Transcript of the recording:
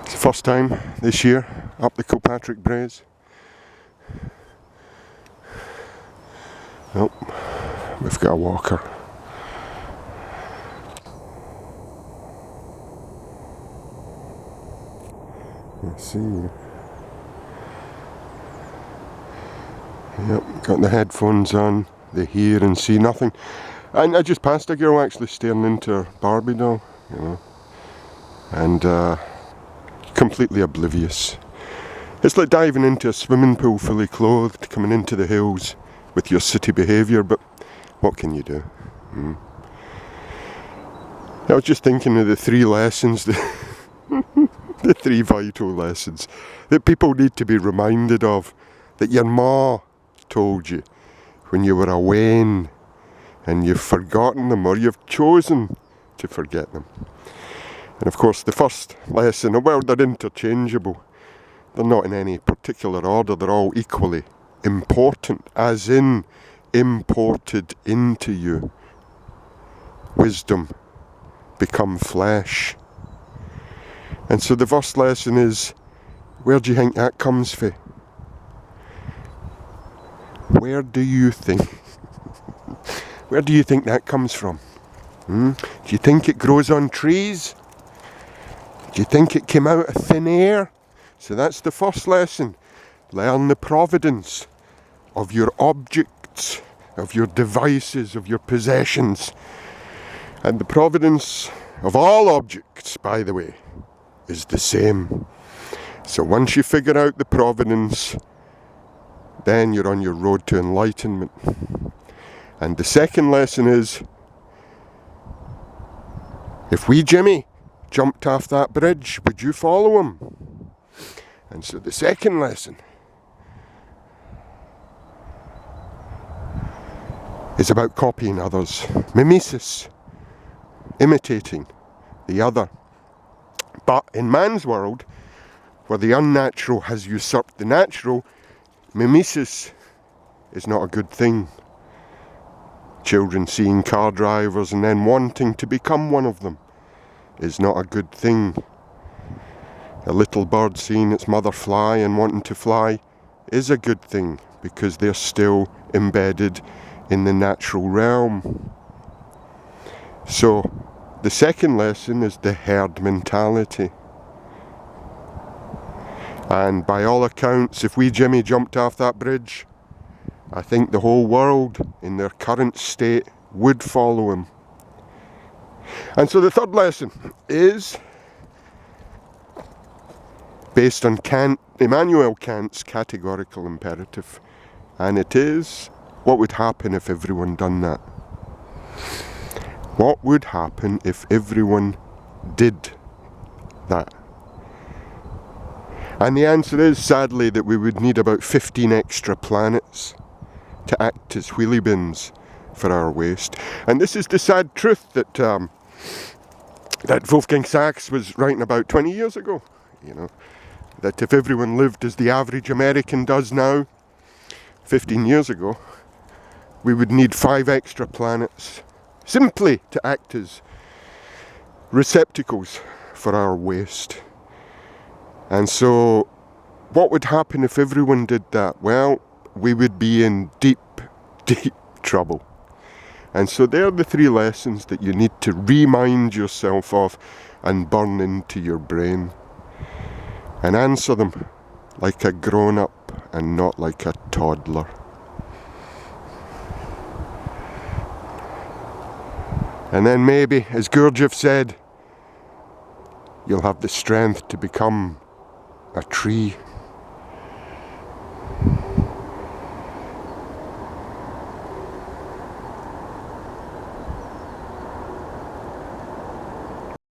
It's the first time this year up the Kilpatrick Braes. Nope, we've got a walker. Let's see. Yep, got the headphones on, they hear and see nothing. And I just passed a girl actually staring into her Barbie doll, you know, and completely oblivious. It's like diving into a swimming pool fully clothed, coming into the hills with your city behaviour, but what can you do? I was just thinking of the three lessons, the three vital lessons that people need to be reminded of, that your ma told you when you were a wean and you've forgotten them, or you've chosen to forget them. And of course the first lesson, well, they're interchangeable. They're not in any particular order, they're all equally important, as in imported into you. Wisdom become flesh. And so the first lesson is, where do you think that comes from? Where do you think that comes from? Do you think it grows on trees? Do you think it came out of thin air? So that's the first lesson. Learn the providence of your objects, of your devices, of your possessions. And the providence of all objects, by the way, is the same. So once you figure out the providence, then you're on your road to enlightenment. And the second lesson is, if wee Jimmy jumped off that bridge, would you follow him? And so the second lesson is about copying others. Mimesis, imitating the other. But in man's world, where the unnatural has usurped the natural, mimesis is not a good thing. Children seeing car drivers and then wanting to become one of them is not a good thing. A little bird seeing its mother fly and wanting to fly is a good thing, because they're still embedded in the natural realm. So the second lesson is the herd mentality. And by all accounts, if wee Jimmy jumped off that bridge, I think the whole world in their current state would follow him. And so the third lesson is based on Immanuel Kant's categorical imperative. And it is, what would happen if everyone done that? What would happen if everyone did that? And the answer is, sadly, that we would need about 15 extra planets to act as wheelie bins for our waste. And this is the sad truth that Wolfgang Sachs was writing about 20 years ago. You know, that if everyone lived as the average American does now, 15 years ago, we would need 5 extra planets simply to act as receptacles for our waste. And so what would happen if everyone did that? Well, we would be in deep, deep trouble. And so they're the 3 lessons that you need to remind yourself of and burn into your brain. And answer them like a grown-up and not like a toddler. And then maybe, as Gurdjieff said, you'll have the strength to become a tree.